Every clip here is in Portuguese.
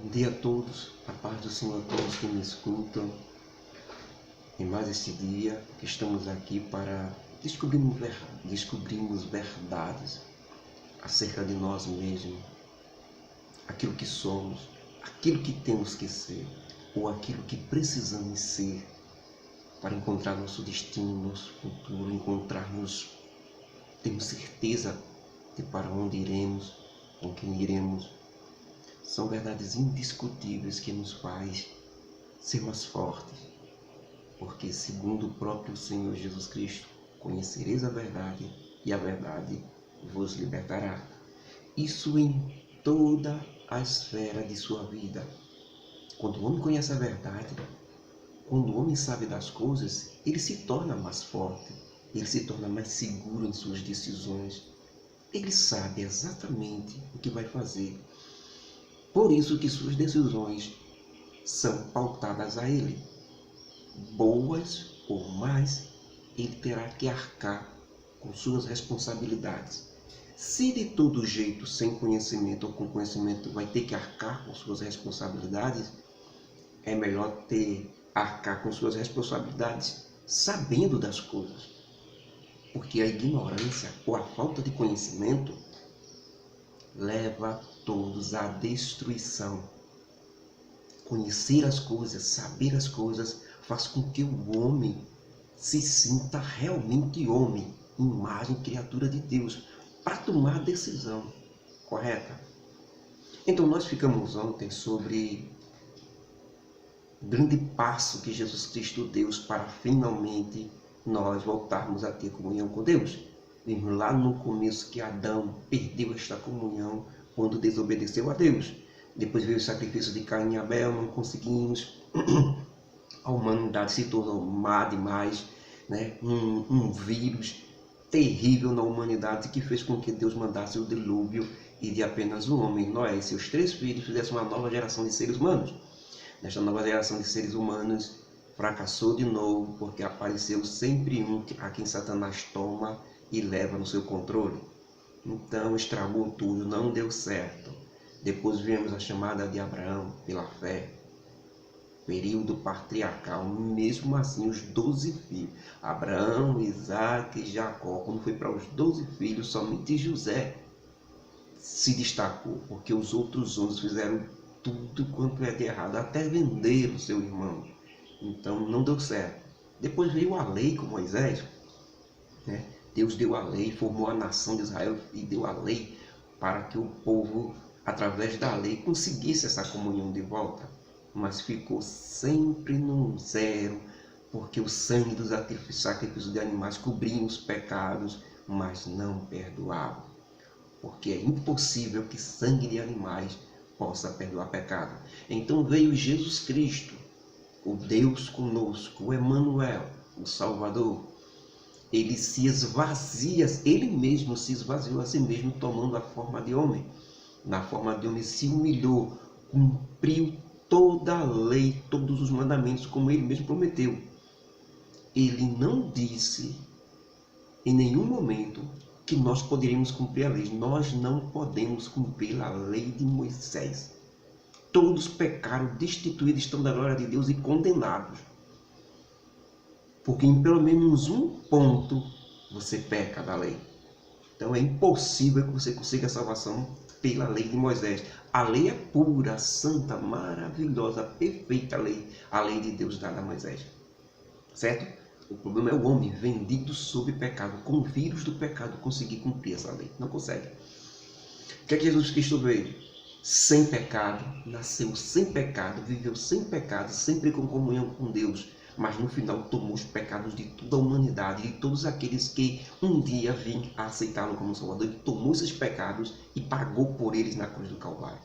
Bom dia a todos, a paz do Senhor a todos que me escutam. Em mais este dia que estamos aqui para descobrirmos verdades acerca de nós mesmos, aquilo que somos, aquilo que temos que ser ou aquilo que precisamos ser para encontrar nosso destino, nosso futuro, termos certeza de para onde iremos, com quem iremos. São verdades indiscutíveis que nos faz ser mais fortes, porque segundo o próprio Senhor Jesus Cristo, conhecereis a verdade e a verdade vos libertará. Isso em toda a esfera de sua vida. Quando o homem conhece a verdade, quando o homem sabe das coisas, ele se torna mais forte, ele se torna mais seguro em suas decisões. Ele sabe exatamente o que vai fazer. Por isso que suas decisões são pautadas a ele. Boas ou más, ele terá que arcar com suas responsabilidades. Se de todo jeito, sem conhecimento ou com conhecimento, vai ter que arcar com suas responsabilidades, é melhor arcar com suas responsabilidades sabendo das coisas. Porque a ignorância ou a falta de conhecimento leva todos à destruição. Conhecer as coisas, saber as coisas, faz com que o homem se sinta realmente homem, imagem, criatura de Deus, para tomar decisão correta. Então nós ficamos ontem sobre o grande passo que Jesus Cristo deu para finalmente nós voltarmos a ter comunhão com Deus. Vimos lá no começo que Adão perdeu esta comunhão quando desobedeceu a Deus. Depois veio o sacrifício de Caim e Abel, não conseguimos. A humanidade se tornou má demais, né? Um vírus terrível na humanidade que fez com que Deus mandasse o dilúvio e de apenas um homem, Noé, e seus 3 filhos fizessem uma nova geração de seres humanos. Nesta nova geração de seres humanos fracassou de novo porque apareceu sempre um a quem Satanás toma e leva no seu controle. Então estragou tudo, não deu certo. Depois vemos a chamada de Abraão pela fé, período patriarcal, mesmo assim os 12 filhos, Abraão, Isaac e Jacó, quando foi para os 12 filhos, somente José se destacou, porque os outros 11 fizeram tudo quanto é de errado, até vender o seu irmão. Então não deu certo. Depois veio a lei com Moisés, né? Deus deu a lei, formou a nação de Israel e deu a lei para que o povo, através da lei, conseguisse essa comunhão de volta. Mas ficou sempre no zero, porque o sangue dos sacrifícios de animais cobriam os pecados, mas não perdoava. Porque é impossível que sangue de animais possa perdoar pecado. Então veio Jesus Cristo, o Deus conosco, o Emanuel, o Salvador. Ele se esvazia, ele mesmo se esvaziou a si mesmo, tomando a forma de homem. Na forma de homem se humilhou, cumpriu toda a lei, todos os mandamentos, como ele mesmo prometeu. Ele não disse em nenhum momento que nós poderíamos cumprir a lei. Nós não podemos cumprir a lei de Moisés. Todos pecaram, destituídos estão da glória de Deus e condenados. Porque em pelo menos um ponto você peca da lei. Então é impossível que você consiga a salvação pela lei de Moisés. A lei é pura, santa, maravilhosa, perfeita lei. A lei de Deus dada a Moisés. Certo? O problema é o homem vendido sob pecado, com o vírus do pecado, conseguir cumprir essa lei. Não consegue. O que é que Jesus Cristo veio? Sem pecado, nasceu sem pecado, viveu sem pecado, sempre com comunhão com Deus. Mas no final tomou os pecados de toda a humanidade, de todos aqueles que um dia vinham a aceitá-lo como Salvador. Ele tomou esses pecados e pagou por eles na cruz do Calvário.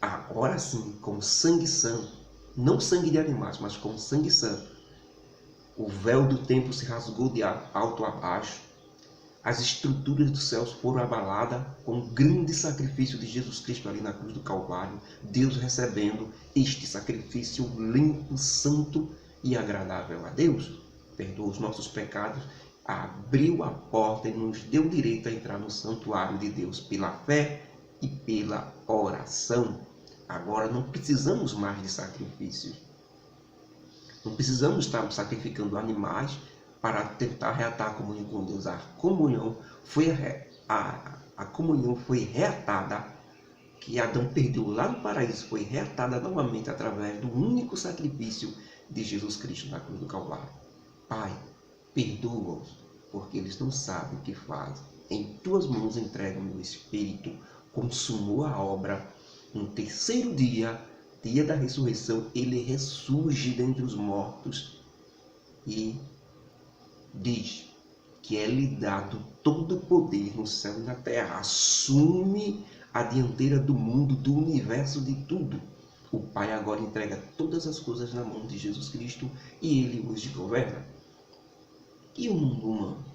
Agora sim, com sangue santo, não sangue de animais, mas com sangue santo, o véu do templo se rasgou de alto a baixo, as estruturas dos céus foram abaladas com o grande sacrifício de Jesus Cristo ali na cruz do Calvário, Deus recebendo este sacrifício limpo, santo e agradável a Deus, perdoou os nossos pecados, abriu a porta e nos deu direito a entrar no santuário de Deus pela fé e pela oração. Agora não precisamos mais de sacrifícios. Não precisamos estar sacrificando animais para tentar reatar a comunhão com Deus. A comunhão foi reatada, que Adão perdeu lá no paraíso, foi reatada novamente através do único sacrifício de Jesus Cristo na cruz do Calvário. Pai, perdoa-os, porque eles não sabem o que fazem. Em tuas mãos entrego o meu espírito. Consumou a obra. No terceiro dia, dia da ressurreição, ele ressurge dentre os mortos e diz que é-lhe dado todo o poder no céu e na terra. Assume a dianteira do mundo, do universo, de tudo. O Pai agora entrega todas as coisas na mão de Jesus Cristo e ele hoje governa. E o mundo humano?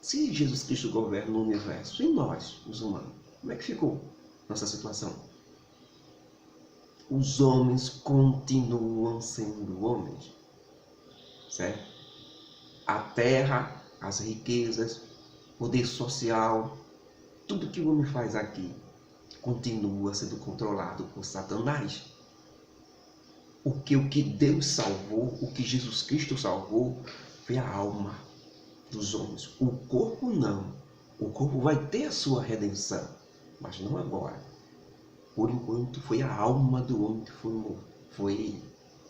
Se Jesus Cristo governa o universo, e nós, os humanos, como é que ficou nossa situação? Os homens continuam sendo homens, certo? A terra, as riquezas, poder social, tudo que o homem faz aqui continua sendo controlado por Satanás. O que Deus salvou, o que Jesus Cristo salvou, foi a alma dos homens. O corpo não. O corpo vai ter a sua redenção, mas não agora. Por enquanto foi a alma do homem que foi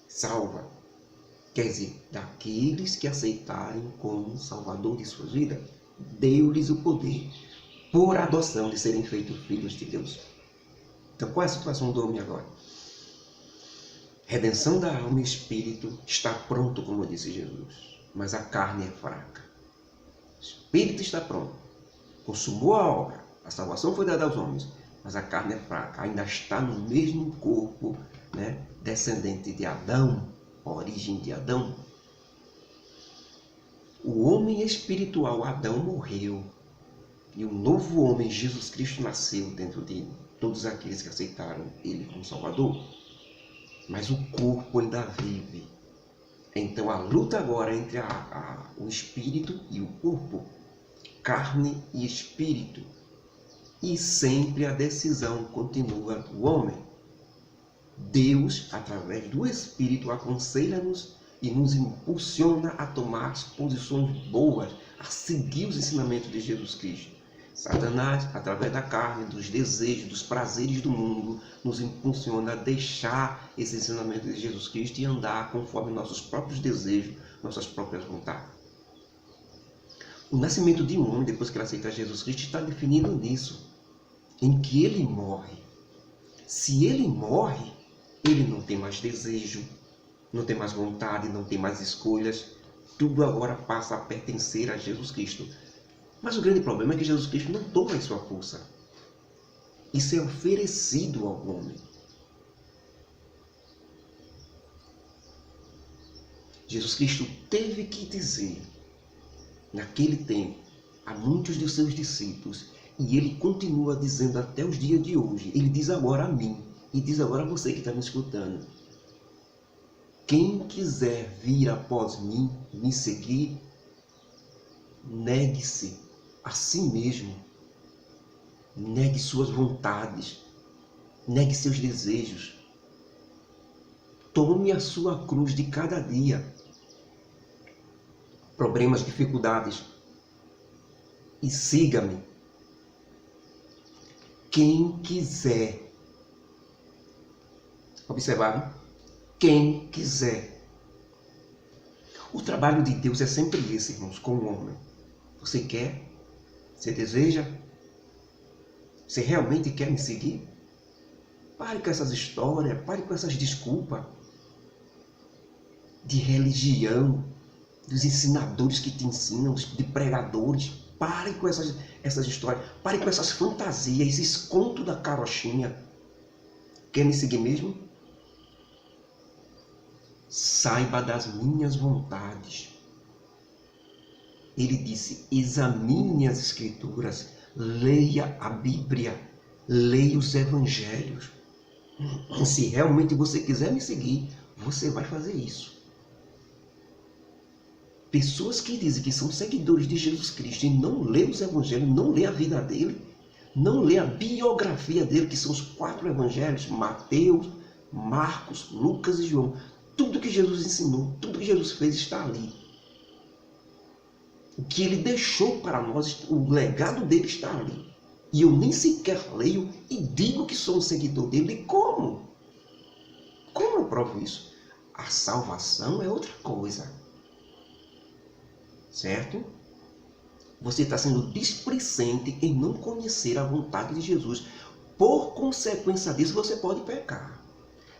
salva. Quer dizer, daqueles que aceitarem como Salvador de sua vida, deu-lhes o poder, por adoção, de serem feitos filhos de Deus. Então, qual é a situação do homem agora? Redenção da alma e espírito está pronto, como disse Jesus, mas a carne é fraca. O espírito está pronto, consumou a obra, a salvação foi dada aos homens, mas a carne é fraca, ainda está no mesmo corpo, né, descendente de Adão, a origem de Adão. O homem espiritual, Adão, morreu, e o novo homem, Jesus Cristo, nasceu dentro de todos aqueles que aceitaram ele como Salvador. Mas o corpo ainda vive. Então a luta agora é entre o espírito e o corpo, carne e espírito. E sempre a decisão continua do homem. Deus, através do Espírito, aconselha-nos e nos impulsiona a tomar as posições boas, a seguir os ensinamentos de Jesus Cristo. Satanás, através da carne, dos desejos, dos prazeres do mundo, nos impulsiona a deixar esse ensinamento de Jesus Cristo e andar conforme nossos próprios desejos, nossas próprias vontades. O nascimento de um homem, depois que ele aceita Jesus Cristo, está definido nisso, em que ele morre. Se ele morre, ele não tem mais desejo, não tem mais vontade, não tem mais escolhas. Tudo agora passa a pertencer a Jesus Cristo. Mas o grande problema é que Jesus Cristo não toma em sua força. Isso é oferecido ao homem. Jesus Cristo teve que dizer, naquele tempo, a muitos de seus discípulos, e ele continua dizendo até os dias de hoje, ele diz agora a mim, e diz agora a você que está me escutando: quem quiser vir após mim, me seguir, negue-se a si mesmo, negue suas vontades, negue seus desejos, tome a sua cruz de cada dia, problemas, dificuldades, e siga-me. Quem quiser, observaram? Quem quiser. O trabalho de Deus é sempre esse, irmãos, com o homem. Você quer? Você deseja? Você realmente quer me seguir? Pare com essas histórias, pare com essas desculpas de religião, dos ensinadores que te ensinam, de pregadores. Pare com essas histórias, pare com essas fantasias, esses contos da carochinha. Quer me seguir mesmo? Saiba das minhas vontades. Ele disse: examine as Escrituras, leia a Bíblia, leia os Evangelhos. Se realmente você quiser me seguir, você vai fazer isso. Pessoas que dizem que são seguidores de Jesus Cristo e não lê os Evangelhos, não lê a vida dele, não lê a biografia dele, que são os 4 evangelhos, Mateus, Marcos, Lucas e João. Tudo que Jesus ensinou, tudo que Jesus fez está ali. O que ele deixou para nós, o legado dele está ali. E eu nem sequer leio e digo que sou um seguidor dele. E como? Como eu provo isso? A salvação é outra coisa. Certo? Você está sendo displicente em não conhecer a vontade de Jesus. Por consequência disso, você pode pecar.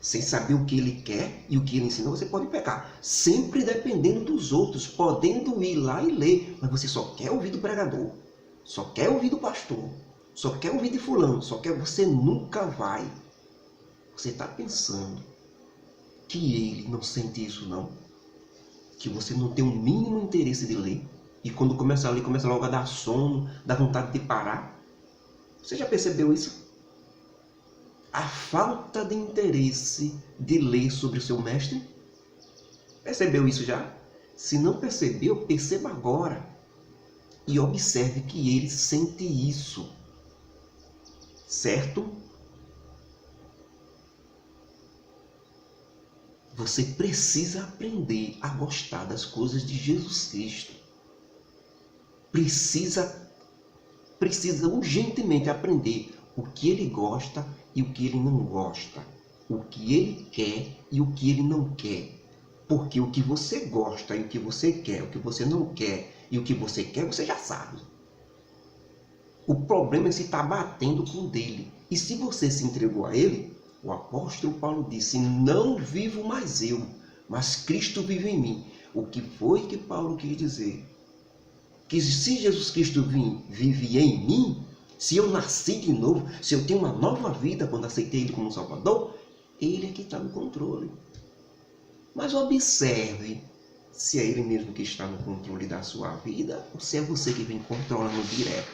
Sem saber o que ele quer e o que ele ensinou, você pode pecar. Sempre dependendo dos outros, podendo ir lá e ler. Mas você só quer ouvir do pregador. Só quer ouvir do pastor. Só quer ouvir de fulano. Você nunca vai. Você está pensando que ele não sente isso, não? Que você não tem o mínimo interesse de ler. E quando começa a ler, começa logo a dar sono, dá vontade de parar. Você já percebeu isso? A falta de interesse de ler sobre o seu mestre? Percebeu isso já? Se não percebeu, perceba agora. E observe que ele sente isso. Certo? Você precisa aprender a gostar das coisas de Jesus Cristo. Precisa urgentemente aprender o que ele gosta e o que ele não gosta. O que ele quer e o que ele não quer. Porque o que você gosta e o que você quer, o que você não quer e o que você quer, você já sabe. O problema é se está batendo com o dele. E se você se entregou a ele, o apóstolo Paulo disse: não vivo mais eu, mas Cristo vive em mim. O que foi que Paulo quis dizer? Que se Jesus Cristo vive em mim, se eu nasci de novo, se eu tenho uma nova vida quando aceitei ele como Salvador, ele é que está no controle. Mas observe se é ele mesmo que está no controle da sua vida ou se é você que vem controlando direto.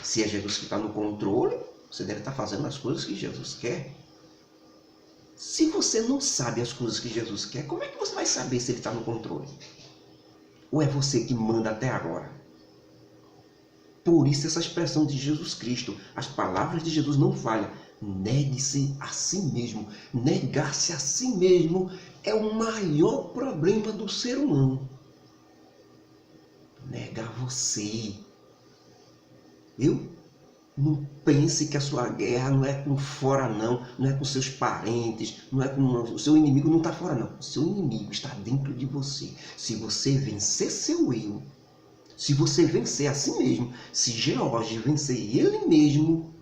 Se é Jesus que está no controle, você deve estar fazendo as coisas que Jesus quer. Se você não sabe as coisas que Jesus quer, como é que você vai saber se ele está no controle? Ou é você que manda até agora? Por isso essa expressão de Jesus Cristo, as palavras de Jesus não falham. Negue-se a si mesmo. Negar-se a si mesmo é o maior problema do ser humano. Negar você. Viu? Não pense que a sua guerra não é com fora não, não é com seus parentes, não é com o seu inimigo, não está fora não. O seu inimigo está dentro de você. Se você vencer seu eu, se você vencer a si mesmo, se George vencer ele mesmo,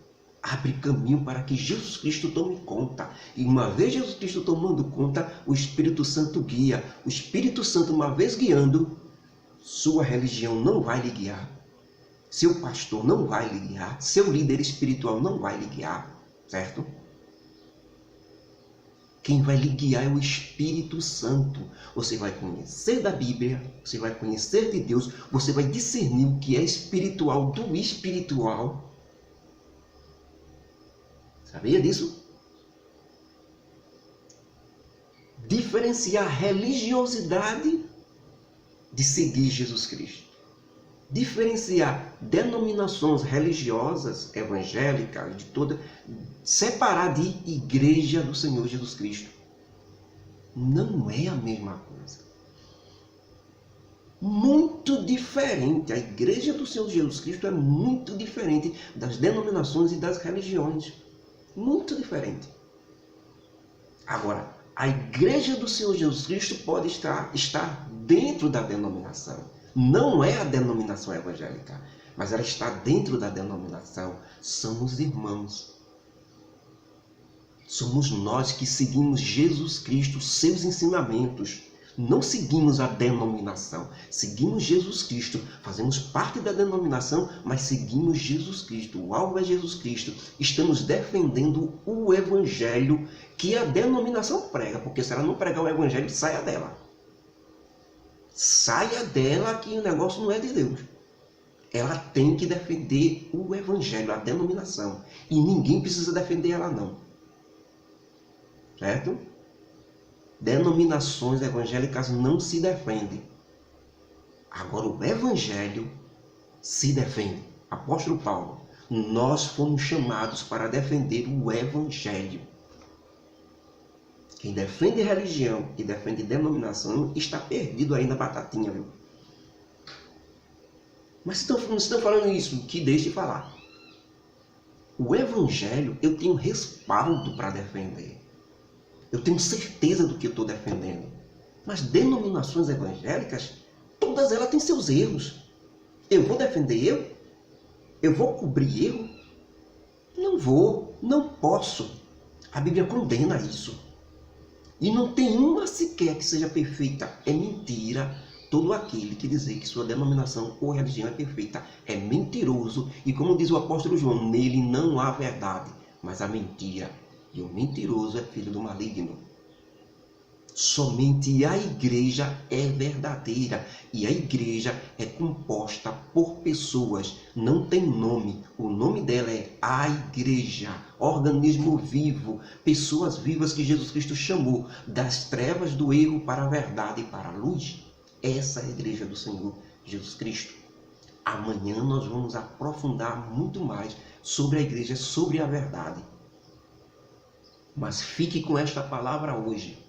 abre caminho para que Jesus Cristo tome conta. E uma vez Jesus Cristo tomando conta, o Espírito Santo guia. O Espírito Santo, uma vez guiando, sua religião não vai lhe guiar. Seu pastor não vai lhe guiar. Seu líder espiritual não vai lhe guiar. Certo? Quem vai lhe guiar é o Espírito Santo. Você vai conhecer da Bíblia, você vai conhecer de Deus, você vai discernir o que é espiritual do espiritual. Sabia disso? Diferenciar a religiosidade de seguir Jesus Cristo. Diferenciar denominações religiosas, evangélicas, de toda, separar de igreja do Senhor Jesus Cristo. Não é a mesma coisa. Muito diferente. A igreja do Senhor Jesus Cristo é muito diferente das denominações e das religiões. Muito diferente. Agora, a igreja do Senhor Jesus Cristo pode estar dentro da denominação. Não é a denominação evangélica, mas ela está dentro da denominação. Somos irmãos. Somos nós que seguimos Jesus Cristo, seus ensinamentos. Não seguimos a denominação, seguimos Jesus Cristo. Fazemos parte da denominação, mas seguimos Jesus Cristo. O alvo é Jesus Cristo. Estamos defendendo o evangelho que a denominação prega, porque se ela não pregar o evangelho, saia dela. Saia dela que o negócio não é de Deus. Ela tem que defender o evangelho, a denominação. E ninguém precisa defender ela não. Certo? Denominações evangélicas não se defendem. Agora o evangelho se defende. apóstolo Paulo, nós fomos chamados para defender o Evangelho. Quem defende religião e defende denominação está perdido aí na batatinha, viu? Mas se estão falando isso, que deixe de falar. O Evangelho eu tenho respaldo para defender. Eu tenho certeza do que eu estou defendendo. Mas denominações evangélicas, todas elas têm seus erros. Eu vou defender erro? Eu vou cobrir erro? Não vou, não posso. A Bíblia condena isso. E não tem uma sequer que seja perfeita. É mentira. Todo aquele que dizer que sua denominação ou religião é perfeita é mentiroso. E como diz o apóstolo João, nele não há verdade, mas a mentira. E o mentiroso é filho do maligno. Somente a igreja é verdadeira. E a igreja é composta por pessoas. Não tem nome. O nome dela é a igreja. Organismo vivo. Pessoas vivas que Jesus Cristo chamou das trevas do erro para a verdade e para a luz. Essa é a igreja do Senhor Jesus Cristo. Amanhã nós vamos aprofundar muito mais sobre a igreja, sobre a verdade. Mas fique com esta palavra hoje.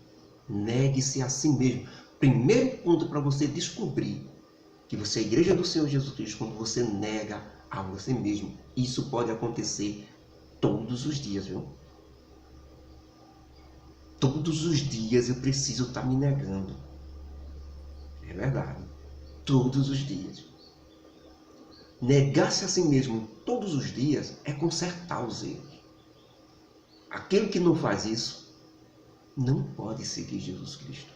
Negue-se a si mesmo. Primeiro ponto para você descobrir que você é a igreja do Senhor Jesus Cristo, quando você nega a você mesmo. Isso pode acontecer todos os dias, viu? Todos os dias eu preciso estar me negando. É verdade. Todos os dias. Negar-se a si mesmo todos os dias é consertar os erros. Aquele que não faz isso não pode seguir Jesus Cristo.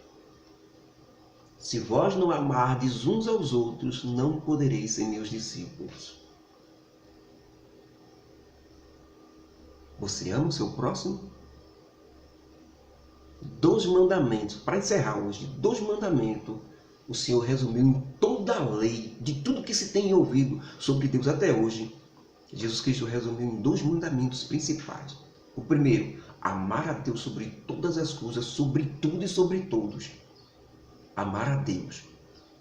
Se vós não amardes uns aos outros, não podereis ser meus discípulos. Você ama o seu próximo? 2 mandamentos. Para encerrar hoje, 2 mandamentos. O Senhor resumiu em toda a lei, de tudo que se tem ouvido sobre Deus até hoje. Jesus Cristo resumiu em 2 mandamentos principais. O primeiro, amar a Deus sobre todas as coisas, sobre tudo e sobre todos. Amar a Deus.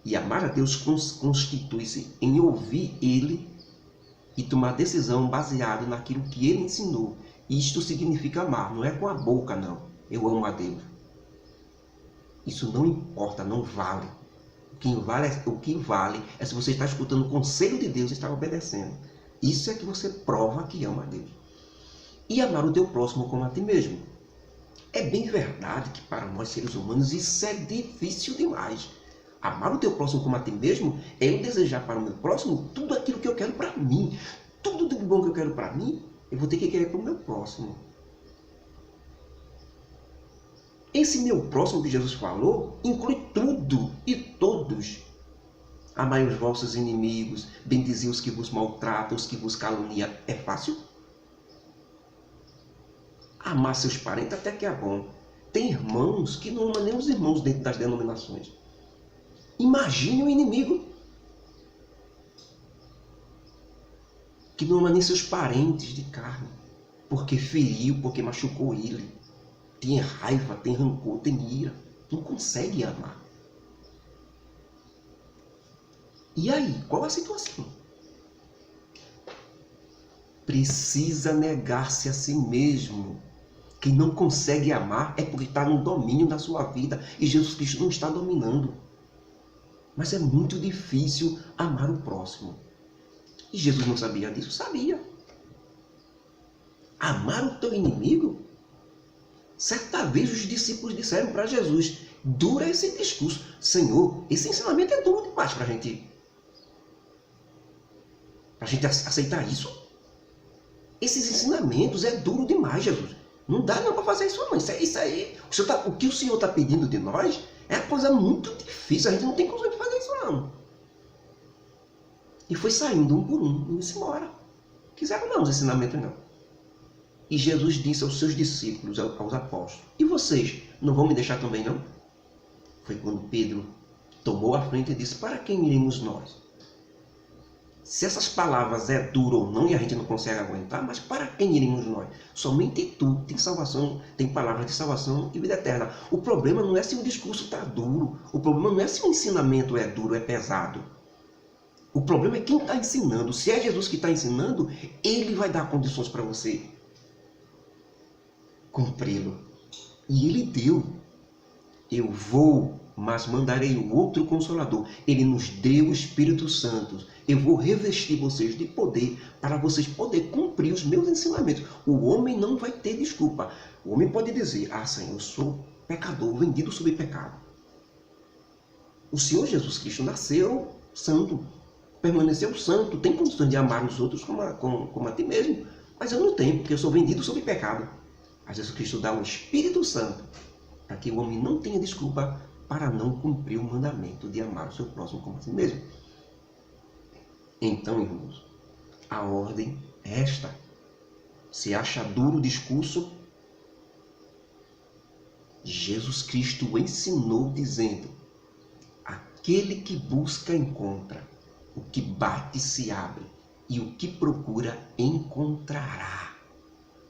E amar a Deus constitui-se em ouvir Ele e tomar decisão baseada naquilo que Ele ensinou. Isto significa amar, não é com a boca, não. Eu amo a Deus. Isso não importa, não vale. O que vale é se você está escutando o conselho de Deus e está obedecendo. Isso é que você prova que ama a Deus. E amar o teu próximo como a ti mesmo. É bem verdade que para nós seres humanos isso é difícil demais. Amar o teu próximo como a ti mesmo é eu desejar para o meu próximo tudo aquilo que eu quero para mim. Tudo de bom que eu quero para mim, eu vou ter que querer para o meu próximo. Esse meu próximo que Jesus falou inclui tudo e todos. Amai os vossos inimigos, bendizei os que vos maltratam, os que vos caluniam. É fácil? Amar seus parentes até que é bom. Tem irmãos que não amam nem os irmãos dentro das denominações. Imagine o inimigo que não ama nem seus parentes de carne, porque feriu, porque machucou ele. Tem raiva, tem rancor, tem ira. Não consegue amar. E aí, qual a situação? Precisa negar-se a si mesmo. Quem não consegue amar é porque está no domínio da sua vida e Jesus Cristo não está dominando. Mas é muito difícil amar o próximo. E Jesus não sabia disso? Sabia. Amar o teu inimigo? Certa vez os discípulos disseram para Jesus, dura esse discurso. Senhor, esse ensinamento é duro demais para a gente aceitar isso. Esses ensinamentos é duro demais, Jesus. Não dá não para fazer isso não. Isso aí, o que o Senhor está pedindo de nós é uma coisa muito difícil. A gente não tem condições de fazer isso não. E foi saindo um por um, indo-se embora. Quiseram não os ensinamentos não. E Jesus disse aos seus discípulos, aos apóstolos, e vocês não vão me deixar também não? Foi quando Pedro tomou a frente e disse, para quem iremos nós? Se essas palavras é duro ou não e a gente não consegue aguentar, mas para quem iremos nós? Somente tu tem salvação, tem palavras de salvação e vida eterna. O problema não é se o discurso está duro, o problema não é se o ensinamento é duro, é pesado. O problema é quem está ensinando. Se é Jesus que está ensinando, ele vai dar condições para você cumpri-lo. E ele deu. Eu vou, mas mandarei o outro Consolador. Ele nos deu o Espírito Santo. Eu vou revestir vocês de poder para vocês poderem cumprir os meus ensinamentos. O homem não vai ter desculpa. O homem pode dizer, Senhor, eu sou pecador, vendido sob pecado. O Senhor Jesus Cristo nasceu santo, permaneceu santo, tem condições de amar os outros como a ti mesmo. Mas eu não tenho, porque eu sou vendido sob pecado. Mas Jesus Cristo dá o Espírito Santo para que o homem não tenha desculpa para não cumprir o mandamento de amar o seu próximo como a si mesmo. Então, irmãos, a ordem é esta. Se acha duro o discurso, Jesus Cristo ensinou dizendo, aquele que busca encontra, o que bate se abre, e o que procura encontrará.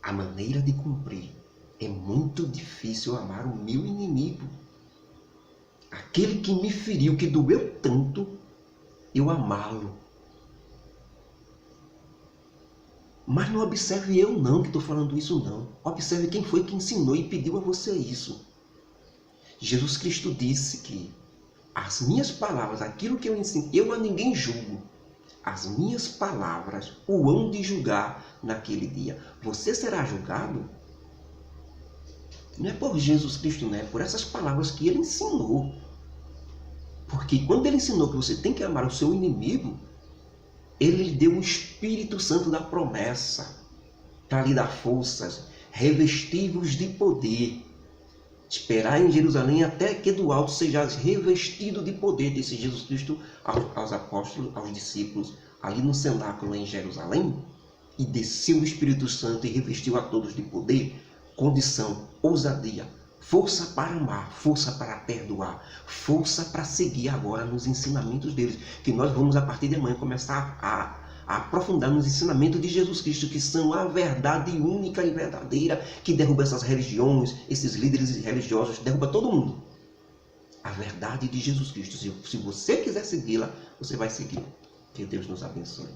A maneira de cumprir. É muito difícil amar o meu inimigo. Aquele que me feriu, que doeu tanto, eu amá-lo. Mas não observe eu não que estou falando isso não. Observe quem foi que ensinou e pediu a você isso. Jesus Cristo disse que as minhas palavras, aquilo que eu ensino, eu a ninguém julgo. As minhas palavras o hão de julgar naquele dia. Você será julgado? Não é por Jesus Cristo, não é por essas palavras que ele ensinou. Porque quando ele ensinou que você tem que amar o seu inimigo, ele lhe deu o Espírito Santo da promessa para lhe dar forças, revestivos de poder. Esperar em Jerusalém até que do alto sejais revestido de poder, disse Jesus Cristo aos apóstolos, aos discípulos, ali no cenáculo em Jerusalém, e desceu o Espírito Santo e revestiu a todos de poder, condição, ousadia, força para amar, força para perdoar, força para seguir agora nos ensinamentos deles, que nós vamos a partir de amanhã começar a aprofundar nos ensinamentos de Jesus Cristo, que são a verdade única e verdadeira, que derruba essas religiões, esses líderes religiosos, derruba todo mundo. A verdade de Jesus Cristo. Se você quiser segui-la, você vai seguir. Que Deus nos abençoe.